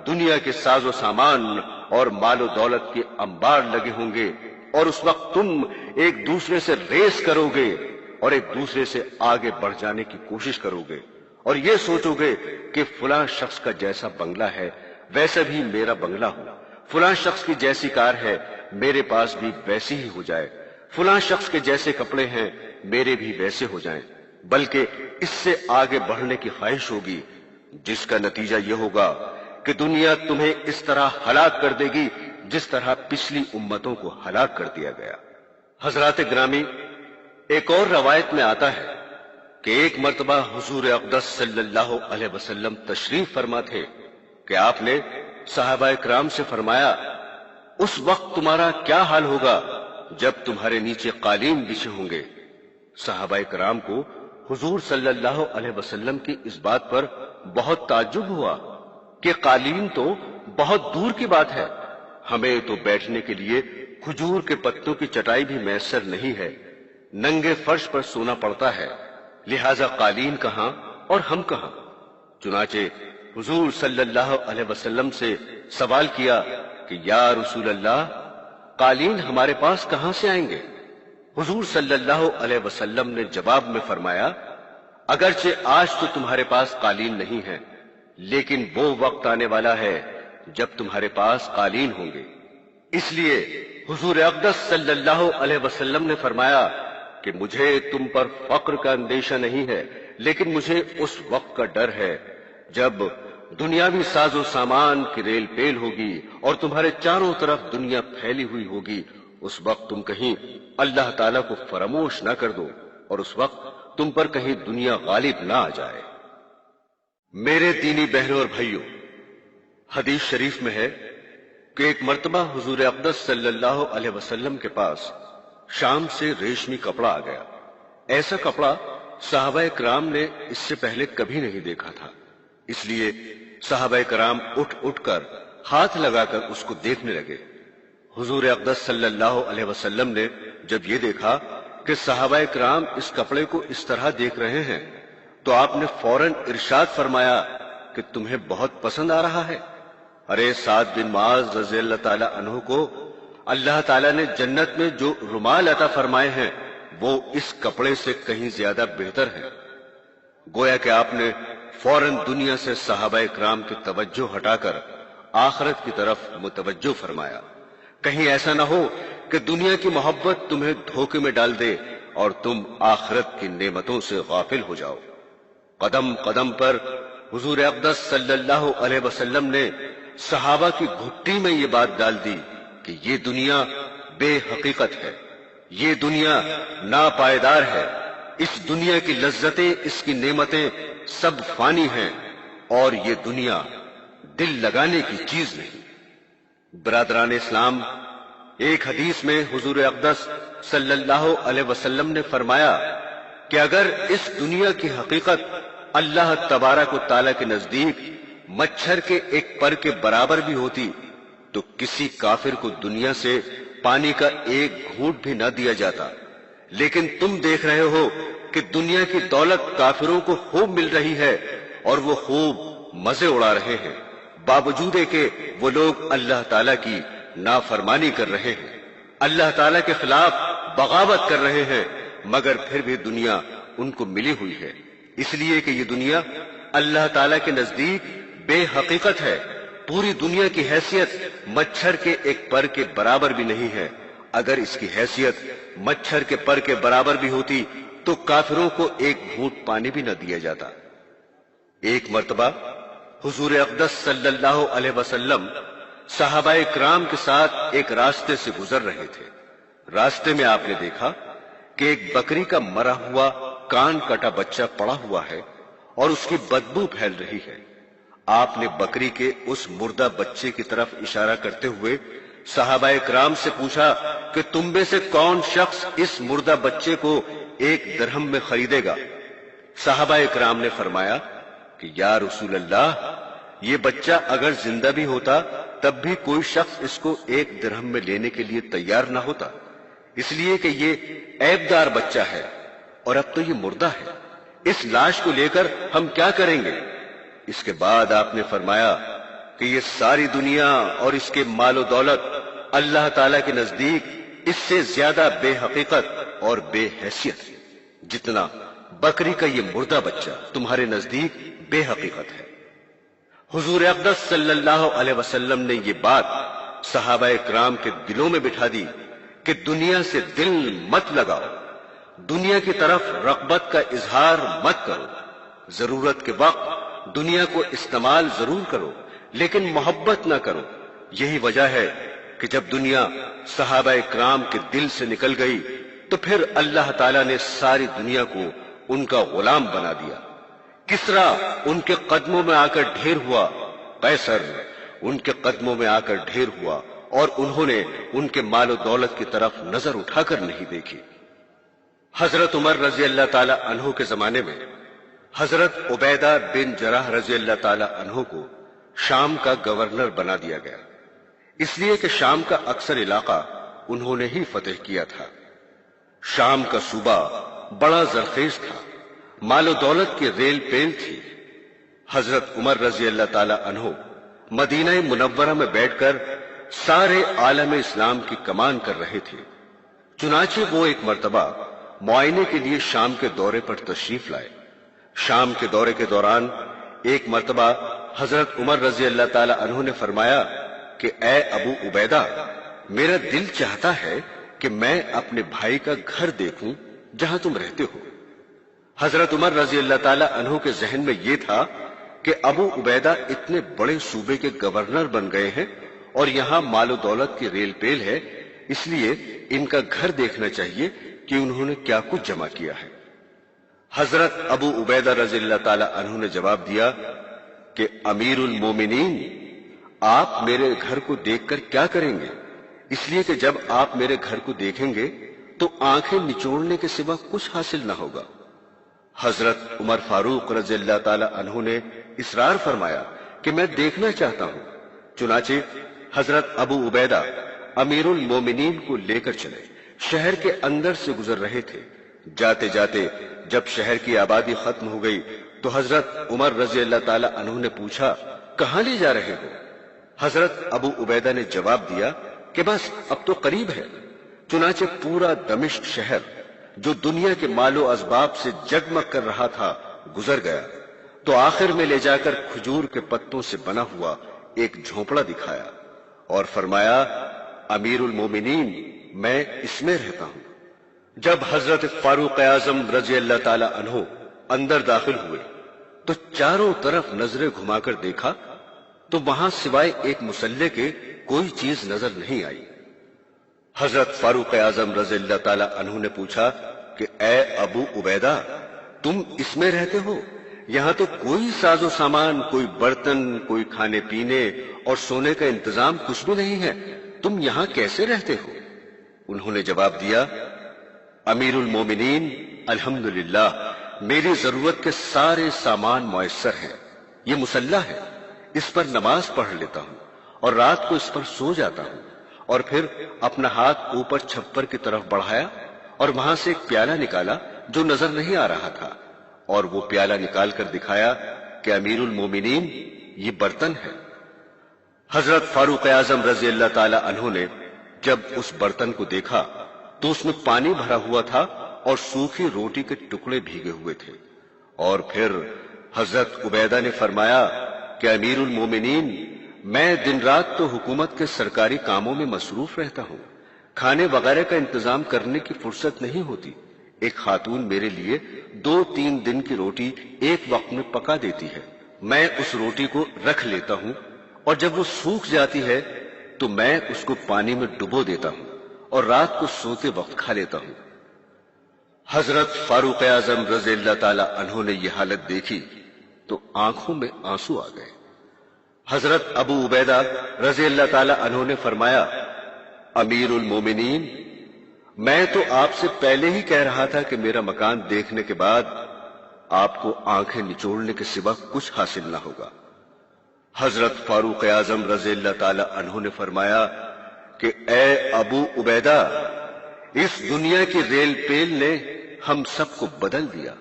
دنیا کے ساز و سامان اور مال و دولت کے انبار لگے ہوں گے، اور اس وقت تم ایک دوسرے سے ریس کرو گے اور ایک دوسرے سے آگے بڑھ جانے کی کوشش کرو گے، اور یہ سوچو گے کہ فلاں شخص کا جیسا بنگلہ ہے ویسا بھی میرا بنگلہ ہو، فلاں شخص کی جیسی کار ہے میرے پاس بھی ویسی ہی ہو جائے، فلاں شخص کے جیسے کپڑے ہیں میرے بھی ویسے ہو جائیں، بلکہ اس سے آگے بڑھنے کی خواہش ہوگی، جس کا نتیجہ یہ ہوگا کہ دنیا تمہیں اس طرح ہلاک کر دے گی جس طرح پچھلی امتوں کو ہلاک کر دیا گیا۔ حضرات گرامی، ایک اور روایت میں آتا ہے کہ ایک مرتبہ حضور اقدس صلی اللہ علیہ وسلم تشریف فرما تھے کہ آپ نے صحابہ کرام سے فرمایا، اس وقت تمہارا کیا حال ہوگا جب تمہارے نیچے قالین بچھے ہوں گے؟ صحابہ کرام کو حضور صلی اللہ علیہ وسلم کی اس بات پر بہت تعجب ہوا کہ قالین تو بہت دور کی بات ہے، ہمیں تو بیٹھنے کے لیے کھجور کے پتوں کی چٹائی بھی میسر نہیں ہے، ننگے فرش پر سونا پڑتا ہے، لہذا قالین کہاں اور ہم کہاں؟ چنانچہ حضور صلی اللہ علیہ وسلم سے سوال کیا کہ یا رسول اللہ، قالین ہمارے پاس کہاں سے آئیں گے؟ حضور صلی اللہ علیہ وسلم نے جواب میں فرمایا، اگرچہ آج تو تمہارے پاس قالین نہیں ہے، لیکن وہ وقت آنے والا ہے جب تمہارے پاس قالین ہوں گے۔ اس لیے حضور اقدس صلی اللہ علیہ وسلم نے فرمایا کہ مجھے تم پر فقر کا اندیشہ نہیں ہے، لیکن مجھے اس وقت کا ڈر ہے جب دنیاوی ساز و سامان کی ریل پیل ہوگی اور تمہارے چاروں طرف دنیا پھیلی ہوئی ہوگی، اس وقت تم کہیں اللہ تعالیٰ کو فراموش نہ کر دو اور اس وقت تم پر کہیں دنیا غالب نہ آ جائے۔ میرے دینی بہنوں اور بھائیوں، حدیث شریف میں ہے کہ ایک مرتبہ حضور اقدس صلی اللہ علیہ وسلم کے پاس شام سے ریشمی کپڑا آ گیا۔ ایسا کپڑا صحابہ کرام نے اس سے پہلے کبھی نہیں دیکھا تھا، اس لیے صحابہ کرام اٹھ اٹھ کر ہاتھ لگا کر اس کو دیکھنے لگے۔ حضور اقدس صلی اللہ علیہ وسلم نے جب یہ دیکھا کہ صحابہ کرام اس کپڑے کو اس طرح دیکھ رہے ہیں تو آپ نے فوراً ارشاد فرمایا کہ تمہیں بہت پسند آ رہا ہے؟ ارے سعد بن معاذ رضی اللہ تعالی عنہ کو اللہ تعالیٰ نے جنت میں جو رومال عطا فرمائے ہیں وہ اس کپڑے سے کہیں زیادہ بہتر ہے۔ گویا کہ آپ نے فوراً دنیا سے صحابہ کرام کی توجہ ہٹا کر آخرت کی طرف متوجہ فرمایا۔ کہیں ایسا نہ ہو کہ دنیا کی محبت تمہیں دھوکے میں ڈال دے اور تم آخرت کی نعمتوں سے غافل ہو جاؤ۔ قدم قدم پر حضور اقدس صلی اللہ علیہ وسلم نے صحابہ کی گھٹی میں یہ بات ڈال دی کہ یہ دنیا بے حقیقت ہے، یہ دنیا ناپائیدار ہے، اس دنیا کی لذتیں، اس کی نعمتیں سب فانی ہیں اور یہ دنیا دل لگانے کی چیز نہیں۔ برادران اسلام، ایک حدیث میں حضور اقدس صلی اللہ علیہ وسلم نے فرمایا کہ اگر اس دنیا کی حقیقت اللہ تبارک و تعالیٰ کے نزدیک مچھر کے ایک پر کے برابر بھی ہوتی تو کسی کافر کو دنیا سے پانی کا ایک گھونٹ بھی نہ دیا جاتا، لیکن تم دیکھ رہے ہو کہ دنیا کی دولت کافروں کو خوب مل رہی ہے اور وہ خوب مزے اڑا رہے ہیں، باوجود کہ وہ لوگ اللہ تعالیٰ کی نافرمانی کر رہے ہیں، اللہ تعالیٰ کے خلاف بغاوت کر رہے ہیں، مگر پھر بھی دنیا ان کو ملی ہوئی ہے، اس لیے کہ یہ دنیا اللہ تعالیٰ کے نزدیک بے حقیقت ہے۔ پوری دنیا کی حیثیت مچھر کے ایک پر کے برابر بھی نہیں ہے۔ اگر اس کی حیثیت مچھر کے پر کے برابر بھی ہوتی تو کافروں کو ایک گھونٹ پانی بھی نہ دیا جاتا۔ ایک مرتبہ حضور اقدس صلی اللہ علیہ وسلم صحابہ کرام کے ساتھ ایک راستے سے گزر رہے تھے۔ راستے میں آپ نے دیکھا کہ ایک بکری کا مرا ہوا کان کٹا بچہ پڑا ہوا ہے اور اس کی بدبو پھیل رہی ہے۔ آپ نے بکری کے اس مردہ بچے کی طرف اشارہ کرتے ہوئے صحابہ کرام سے پوچھا کہ تم میں سے کون شخص اس مردہ بچے کو 1 درہم میں خریدے گا؟ صحابہ کرام نے فرمایا کہ یا رسول اللہ، یہ بچہ اگر زندہ بھی ہوتا تب بھی کوئی شخص اس کو 1 درہم میں لینے کے لیے تیار نہ ہوتا، اس لیے کہ یہ عیب دار بچہ ہے اور اب تو یہ مردہ ہے، اس لاش کو لے کر ہم کیا کریں گے؟ اس کے بعد آپ نے فرمایا کہ یہ ساری دنیا اور اس کے مال و دولت اللہ تعالیٰ کے نزدیک اس سے زیادہ بے حقیقت اور بے حیثیت ہے جتنا بکری کا یہ مردہ بچہ تمہارے نزدیک بے حقیقت ہے۔ حضور اقدس صلی اللہ علیہ وسلم نے یہ بات صحابہ کرام کے دلوں میں بٹھا دی کہ دنیا سے دل مت لگاؤ، دنیا کی طرف رغبت کا اظہار مت کرو، ضرورت کے وقت دنیا کو استعمال ضرور کرو لیکن محبت نہ کرو۔ یہی وجہ ہے کہ جب دنیا صحابہ کرام کے دل سے نکل گئی تو پھر اللہ تعالیٰ نے ساری دنیا کو ان کا غلام بنا دیا۔ کسرا ان کے قدموں میں آ کر ڈھیر ہوا، قیصر ان کے قدموں میں آ کر ڈھیر ہوا اور انہوں نے ان کے مال و دولت کی طرف نظر اٹھا کر نہیں دیکھی۔ حضرت عمر رضی اللہ تعالی عنہ کے زمانے میں حضرت عبیدہ بن جراح رضی اللہ تعالی عنہ کو شام کا گورنر بنا دیا گیا، اس لیے کہ شام کا اکثر علاقہ انہوں نے ہی فتح کیا تھا۔ شام کا صوبہ بڑا زرخیز تھا، مال و دولت کی ریل پیل تھی۔ حضرت عمر رضی اللہ تعالی عنہ مدینہ منورہ میں بیٹھ کر سارے عالم اسلام کی کمان کر رہے تھے۔ چنانچہ وہ ایک مرتبہ معائنے کے لیے شام کے دورے پر تشریف لائے۔ شام کے دورے کے دوران ایک مرتبہ حضرت عمر رضی اللہ تعالی عنہ نے فرمایا کہ اے ابو عبیدہ، میرا دل چاہتا ہے کہ میں اپنے بھائی کا گھر دیکھوں جہاں تم رہتے ہو۔ حضرت عمر رضی اللہ تعالی عنہ کے ذہن میں یہ تھا کہ ابو عبیدہ اتنے بڑے صوبے کے گورنر بن گئے ہیں اور یہاں مال و دولت کی ریل پیل ہے، اس لیے ان کا گھر دیکھنا چاہیے کہ انہوں نے کیا کچھ جمع کیا ہے۔ حضرت ابو عبیدہ رضی اللہ تعالی عنہ نے جواب دیا کہ امیر المومنین، آپ میرے گھر کو دیکھ کر کیا کریں گے؟ اس لیے کہ جب آپ میرے گھر کو دیکھیں گے تو آنکھیں نچوڑنے کے سوا کچھ حاصل نہ ہوگا۔ حضرت عمر فاروق رضی اللہ تعالی عنہ نے اصرار فرمایا کہ میں دیکھنا چاہتا ہوں۔ چنانچہ حضرت ابو عبیدہ امیر المومنین کو لے کر چلے۔ شہر کے اندر سے گزر رہے تھے، جاتے جاتے جب شہر کی آبادی ختم ہو گئی تو حضرت عمر رضی اللہ تعالی عنہ نے پوچھا، کہاں لے جا رہے ہو؟ حضرت ابو عبیدہ نے جواب دیا کہ بس اب تو قریب ہے۔ چنانچہ پورا دمشق شہر جو دنیا کے مال و اسباب سے جگمگ کر رہا تھا گزر گیا، تو آخر میں لے جا کر کھجور کے پتوں سے بنا ہوا ایک جھونپڑا دکھایا اور فرمایا، امیر المومنین، میں اس میں رہتا ہوں۔ جب حضرت فاروق اعظم رضی اللہ تعالی عنہ اندر داخل ہوئے تو چاروں طرف نظریں گھما کر دیکھا تو وہاں سوائے ایک مسلح کے کوئی چیز نظر نہیں آئی۔ حضرت فاروق اعظم رضی اللہ تعالی عنہ نے پوچھا کہ اے ابو عبیدہ، تم اس میں رہتے ہو؟ یہاں تو کوئی ساز و سامان، کوئی برتن، کوئی کھانے پینے اور سونے کا انتظام کچھ بھی نہیں ہے، تم یہاں کیسے رہتے ہو؟ انہوں نے جواب دیا، امیر المومنین، الحمدللہ میری ضرورت کے سارے سامان میسر ہیں۔ یہ مصلی ہے، اس پر نماز پڑھ لیتا ہوں اور رات کو اس پر سو جاتا ہوں۔ اور پھر اپنا ہاتھ اوپر چھپر کی طرف بڑھایا اور وہاں سے ایک پیالہ نکالا جو نظر نہیں آ رہا تھا، اور وہ پیالہ نکال کر دکھایا کہ امیر المومنین، یہ برتن ہے۔ حضرت فاروق اعظم رضی اللہ تعالی عنہ نے جب اس برتن کو دیکھا تو اس میں پانی بھرا ہوا تھا اور سوکھی روٹی کے ٹکڑے بھیگے ہوئے تھے۔ اور پھر حضرت عبیدہ نے فرمایا کہ امیر المومنین، میں دن رات تو حکومت کے سرکاری کاموں میں مصروف رہتا ہوں، کھانے وغیرہ کا انتظام کرنے کی فرصت نہیں ہوتی۔ ایک خاتون میرے لیے 2-3 دن کی روٹی ایک وقت میں پکا دیتی ہے، میں اس روٹی کو رکھ لیتا ہوں اور جب وہ سوکھ جاتی ہے تو میں اس کو پانی میں ڈبو دیتا ہوں اور رات کو سوتے وقت کھا لیتا ہوں۔ حضرت فاروق اعظم رضی اللہ تعالی عنہ نے یہ حالت دیکھی تو آنکھوں میں آنسو آ گئے۔ حضرت ابو عبیدہ رضی اللہ تعالی عنہ نے فرمایا، امیر المومنین، میں تو آپ سے پہلے ہی کہہ رہا تھا کہ میرا مکان دیکھنے کے بعد آپ کو آنکھیں نچوڑنے کے سوا کچھ حاصل نہ ہوگا۔ حضرت فاروق اعظم رضی اللہ تعالی عنہ نے فرمایا کہ اے ابو عبیدہ، اس دنیا کی ریل پیل نے ہم سب کو بدل دیا،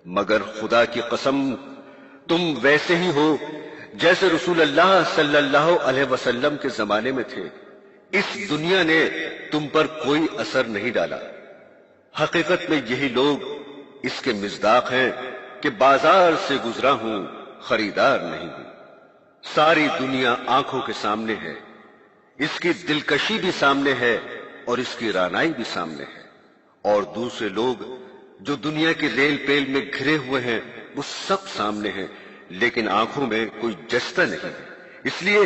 مگر خدا کی قسم تم ویسے ہی ہو جیسے رسول اللہ صلی اللہ علیہ وسلم کے زمانے میں تھے۔ اس دنیا نے تم پر کوئی اثر نہیں ڈالا۔ حقیقت میں یہی لوگ اس کے مصداق ہیں کہ بازار سے گزرا ہوں، خریدار نہیں ہوں۔ ساری دنیا آنکھوں کے سامنے ہے، اس کی دلکشی بھی سامنے ہے اور اس کی رانائی بھی سامنے ہے، اور دوسرے لوگ جو دنیا کی ریل پیل میں گھرے ہوئے ہیں وہ سب سامنے ہیں، لیکن آنکھوں میں کوئی جستہ نہیں ہے، اس لیے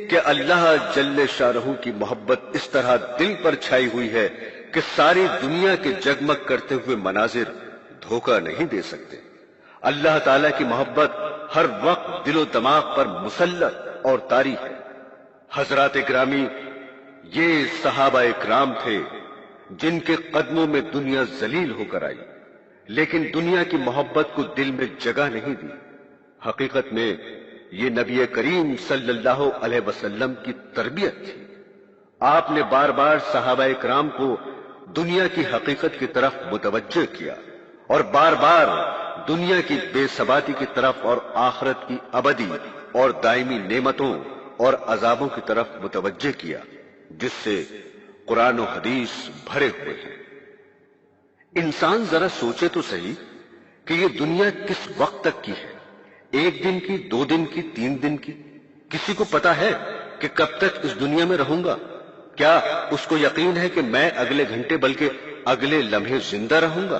کہ اللہ جل شانہ کی محبت اس طرح دل پر چھائی ہوئی ہے کہ ساری دنیا کے جگمگ کرتے ہوئے مناظر دھوکہ نہیں دے سکتے۔ اللہ تعالیٰ کی محبت ہر وقت دل و دماغ پر مسلط اور طاری ہے۔ حضرات گرامی، یہ صحابہ کرام تھے جن کے قدموں میں دنیا ذلیل ہو کر آئی، لیکن دنیا کی محبت کو دل میں جگہ نہیں دی۔ حقیقت میں یہ نبی کریم صلی اللہ علیہ وسلم کی تربیت تھی۔ آپ نے بار بار صحابہ کرام کو دنیا کی حقیقت کی طرف متوجہ کیا اور بار بار دنیا کی بے ثباتی کی طرف اور آخرت کی ابدی اور دائمی نعمتوں اور عذابوں کی طرف متوجہ کیا، جس سے قرآن و حدیث بھرے ہوئے ہیں۔ انسان ذرا سوچے تو صحیح کہ یہ دنیا کس وقت تک کی ہے، 1 دن کی، 2 دن کی، 3 دن کی؟ کسی کو پتا ہے کہ کب تک اس دنیا میں رہوں گا؟ کیا اس کو یقین ہے کہ میں اگلے گھنٹے بلکہ اگلے لمحے زندہ رہوں گا؟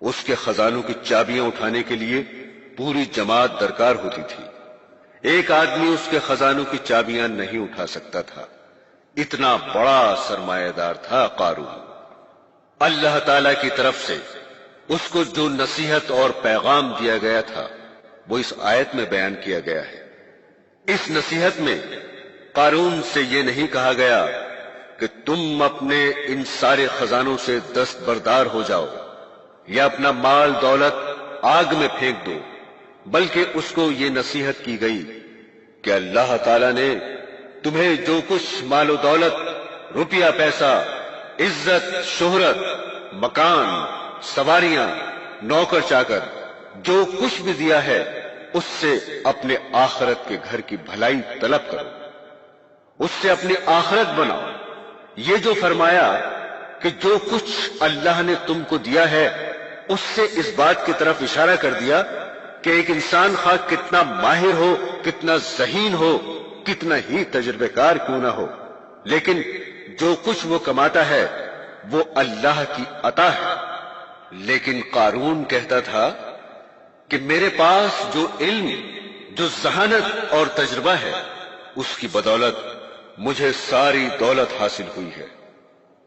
اس کے خزانوں کی چابیاں اٹھانے کے لیے پوری جماعت درکار ہوتی تھی. ایک آدمی اس کے خزانوں کی چابیاں نہیں اٹھا سکتا تھا. اتنا بڑا سرمایہ دار تھا قارون. اللہ تعالی کی طرف سے اس کو جو نصیحت اور پیغام دیا گیا تھا وہ اس آیت میں بیان کیا گیا ہے. اس نصیحت میں قارون سے یہ نہیں کہا گیا کہ تم اپنے ان سارے خزانوں سے دستبردار ہو جاؤ یا اپنا مال دولت آگ میں پھینک دو، بلکہ اس کو یہ نصیحت کی گئی کہ اللہ تعالی نے تمہیں جو کچھ مال و دولت، روپیہ پیسہ، عزت، شہرت، مکان، سواریاں، نوکر چاکر، جو کچھ بھی دیا ہے اس سے اپنے آخرت کے گھر کی بھلائی طلب کرو، اس سے اپنی آخرت بناؤ. یہ جو فرمایا کہ جو کچھ اللہ نے تم کو دیا ہے اس سے اس بات کی طرف اشارہ کر دیا کہ ایک انسان خواہ کتنا ماہر ہو، کتنا ذہین ہو، کتنا ہی تجربے کار کیوں نہ ہو، لیکن جو کچھ وہ کماتا ہے وہ اللہ کی عطا ہے. لیکن قارون کہتا تھا کہ میرے پاس جو علم، جو ذہانت اور تجربہ ہے اس کی بدولت مجھے ساری دولت حاصل ہوئی ہے.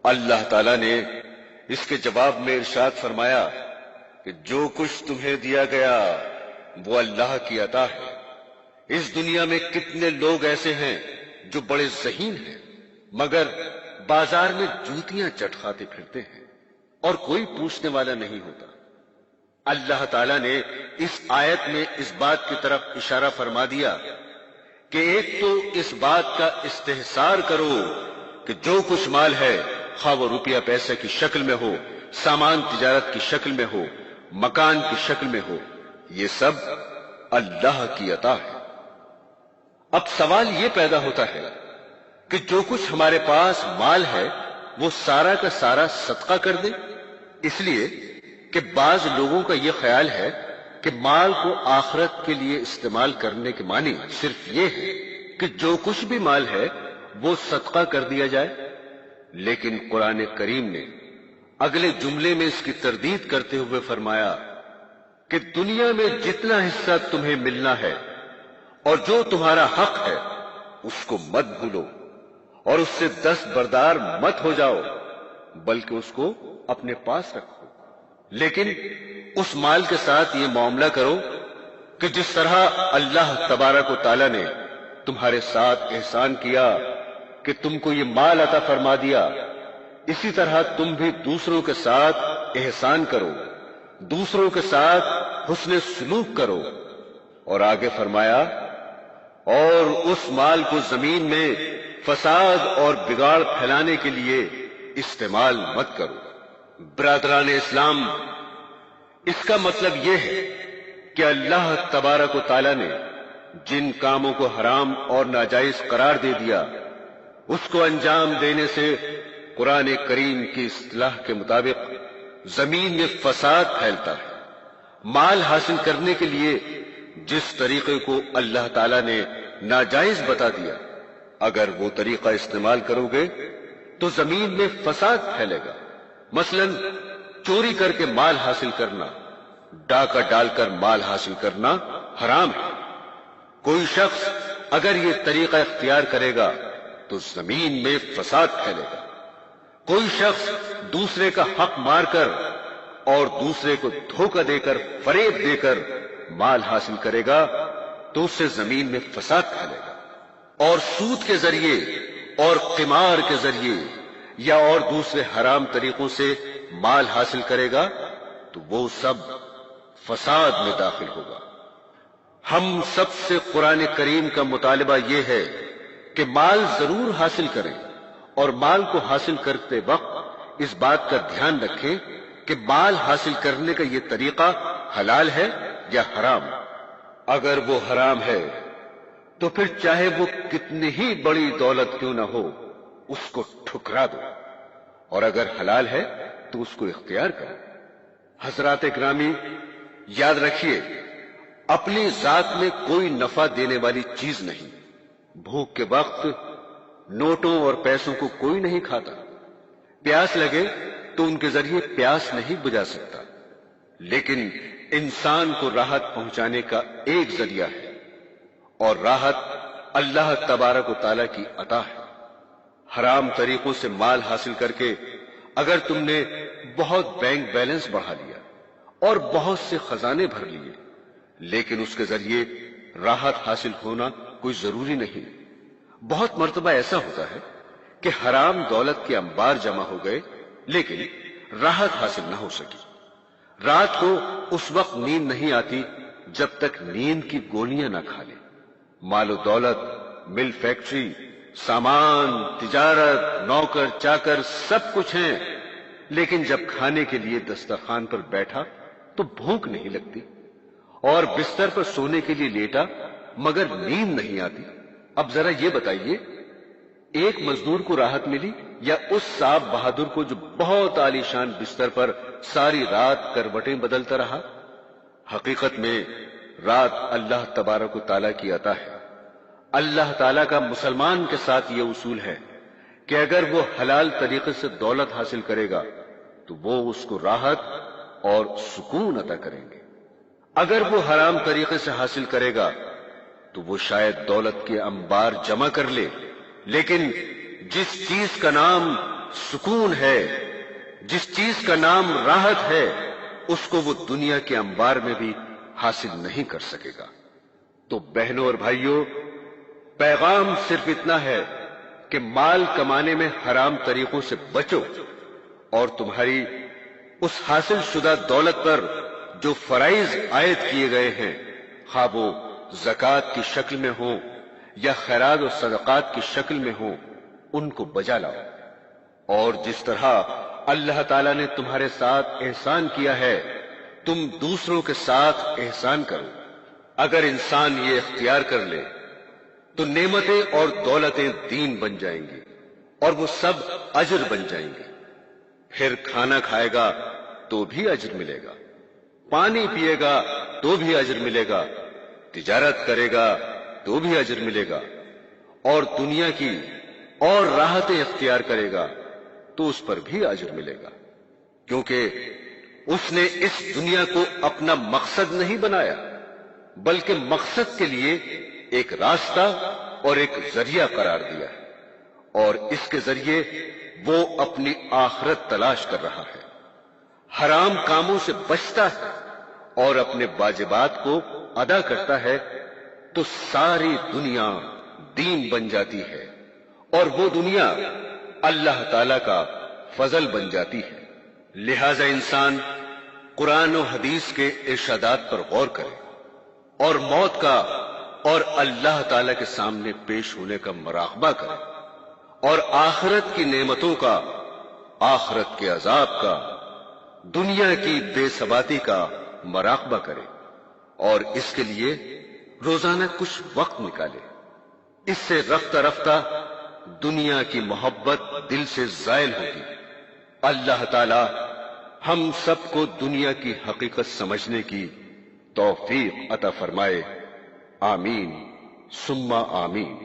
اللہ تعالی نے اس کے جواب میں ارشاد فرمایا کہ جو کچھ تمہیں دیا گیا وہ اللہ کی عطا ہے. اس دنیا میں کتنے لوگ ایسے ہیں جو بڑے ذہین ہیں مگر بازار میں جوتیاں چٹ کھاتے پھرتے ہیں اور کوئی پوچھنے والا نہیں ہوتا. اللہ تعالیٰ نے اس آیت میں اس بات کی طرف اشارہ فرما دیا کہ ایک تو اس بات کا استحصار کرو کہ جو کچھ مال ہے خواہ وہ روپیہ پیسے کی شکل میں ہو، سامان تجارت کی شکل میں ہو، مکان کی شکل میں ہو، یہ سب اللہ کی عطا ہے. اب سوال یہ پیدا ہوتا ہے کہ جو کچھ ہمارے پاس مال ہے وہ سارا کا سارا صدقہ کر دیں، اس لیے کہ بعض لوگوں کا یہ خیال ہے کہ مال کو آخرت کے لیے استعمال کرنے کے معنی صرف یہ ہے کہ جو کچھ بھی مال ہے وہ صدقہ کر دیا جائے. لیکن قرآن کریم نے اگلے جملے میں اس کی تردید کرتے ہوئے فرمایا کہ دنیا میں جتنا حصہ تمہیں ملنا ہے اور جو تمہارا حق ہے اس کو مت بھولو اور اس سے دستبردار مت ہو جاؤ، بلکہ اس کو اپنے پاس رکھو. لیکن اس مال کے ساتھ یہ معاملہ کرو کہ جس طرح اللہ تبارک و تعالی نے تمہارے ساتھ احسان کیا کہ تم کو یہ مال عطا فرما دیا، اسی طرح تم بھی دوسروں کے ساتھ احسان کرو، دوسروں کے ساتھ حسن سلوک کرو. اور آگے فرمایا اور اس مال کو زمین میں فساد اور بگاڑ پھیلانے کے لیے استعمال مت کرو. برادران اسلام، اس کا مطلب یہ ہے کہ اللہ تبارک و تعالی نے جن کاموں کو حرام اور ناجائز قرار دے دیا اس کو انجام دینے سے قرآن کریم کی اصطلاح کے مطابق زمین میں فساد پھیلتا ہے. مال حاصل کرنے کے لیے جس طریقے کو اللہ تعالی نے ناجائز بتا دیا اگر وہ طریقہ استعمال کرو گے تو زمین میں فساد پھیلے گا. مثلا چوری کر کے مال حاصل کرنا، ڈاکہ ڈال کر مال حاصل کرنا حرام ہے. کوئی شخص اگر یہ طریقہ اختیار کرے گا تو زمین میں فساد پھیلے گا. کوئی شخص دوسرے کا حق مار کر اور دوسرے کو دھوکہ دے کر، فریب دے کر مال حاصل کرے گا تو اس سے زمین میں فساد پھیلے گا. اور سود کے ذریعے اور قمار کے ذریعے یا اور دوسرے حرام طریقوں سے مال حاصل کرے گا تو وہ سب فساد میں داخل ہوگا. ہم سب سے قرآن کریم کا مطالبہ یہ ہے کہ مال ضرور حاصل کریں اور مال کو حاصل کرتے وقت اس بات کا دھیان رکھیں کہ مال حاصل کرنے کا یہ طریقہ حلال ہے یا حرام. اگر وہ حرام ہے تو پھر چاہے وہ کتنی ہی بڑی دولت کیوں نہ ہو اس کو ٹھکرا دو، اور اگر حلال ہے تو اس کو اختیار کرو. حضرات گرامی، یاد رکھیے اپنی ذات میں کوئی نفع دینے والی چیز نہیں. بھوک کے وقت نوٹوں اور پیسوں کو کوئی نہیں کھاتا. پیاس لگے تو ان کے ذریعے پیاس نہیں بجھا سکتا. لیکن انسان کو راحت پہنچانے کا ایک ذریعہ ہے، اور راحت اللہ تبارک و تعالیٰ کی عطا ہے۔ حرام طریقوں سے مال حاصل کر کے اگر تم نے بہت بینک بیلنس بڑھا لیا اور بہت سے خزانے بھر لیے، لیکن اس کے ذریعے راحت حاصل ہونا کوئی ضروری نہیں۔ بہت مرتبہ ایسا ہوتا ہے کہ حرام دولت کے انبار جمع ہو گئے لیکن راحت حاصل نہ ہو سکی۔ رات کو اس وقت نیند نہیں آتی جب تک نیند کی گولیاں نہ کھا لے۔ مال و دولت، مل، فیکٹری، سامان، تجارت، نوکر چاکر سب کچھ ہیں، لیکن جب کھانے کے لیے دسترخوان پر بیٹھا تو بھوک نہیں لگتی، اور بستر پر سونے کے لیے لیٹا مگر نیند نہیں آتی۔ اب ذرا یہ بتائیے، ایک مزدور کو راحت ملی یا اس صاحب بہادر کو جو بہت عالی شان بستر پر ساری رات کروٹیں بدلتا رہا؟ حقیقت میں رات اللہ تبارک و تعالیٰ کی عطا ہے۔ اللہ تعالیٰ کا مسلمان کے ساتھ یہ اصول ہے کہ اگر وہ حلال طریقے سے دولت حاصل کرے گا تو وہ اس کو راحت اور سکون عطا کریں گے۔ اگر وہ حرام طریقے سے حاصل کرے گا تو وہ شاید دولت کے انبار جمع کر لے، لیکن جس چیز کا نام سکون ہے، جس چیز کا نام راحت ہے، اس کو وہ دنیا کے انبار میں بھی حاصل نہیں کر سکے گا۔ تو بہنوں اور بھائیوں، پیغام صرف اتنا ہے کہ مال کمانے میں حرام طریقوں سے بچو، اور تمہاری اس حاصل شدہ دولت پر جو فرائض عائد کیے گئے ہیں، خواہ وہ زکوٰۃ کی شکل میں ہوں یا خیرات و صدقات کی شکل میں ہوں، ان کو بجا لاؤ۔ اور جس طرح اللہ تعالیٰ نے تمہارے ساتھ احسان کیا ہے، تم دوسروں کے ساتھ احسان کرو۔ اگر انسان یہ اختیار کر لے تو نعمتیں اور دولتیں دین بن جائیں گی اور وہ سب اجر بن جائیں گے۔ پھر کھانا کھائے گا تو بھی اجر ملے گا، پانی پیے گا تو بھی اجر ملے گا، تجارت کرے گا تو بھی اجر ملے گا، اور دنیا کی اور راحتیں اختیار کرے گا تو اس پر بھی اجر ملے گا، کیونکہ اس نے اس دنیا کو اپنا مقصد نہیں بنایا، بلکہ مقصد کے لیے ایک راستہ اور ایک ذریعہ قرار دیا ہے، اور اس کے ذریعے وہ اپنی آخرت تلاش کر رہا ہے۔ حرام کاموں سے بچتا ہے اور اپنے واجبات کو ادا کرتا ہے تو ساری دنیا دین بن جاتی ہے، اور وہ دنیا اللہ تعالی کا فضل بن جاتی ہے۔ لہذا انسان قرآن و حدیث کے ارشادات پر غور کرے اور موت کا اور اللہ تعالی کے سامنے پیش ہونے کا مراقبہ کرے، اور آخرت کی نعمتوں کا، آخرت کے عذاب کا، دنیا کی بے ثباتی کا مراقبہ کرے، اور اس کے لیے روزانہ کچھ وقت نکالے۔ اس سے رفتہ رفتہ دنیا کی محبت دل سے زائل ہوگی۔ اللہ تعالی ہم سب کو دنیا کی حقیقت سمجھنے کی توفیق عطا فرمائے۔ آمین ثم آمین۔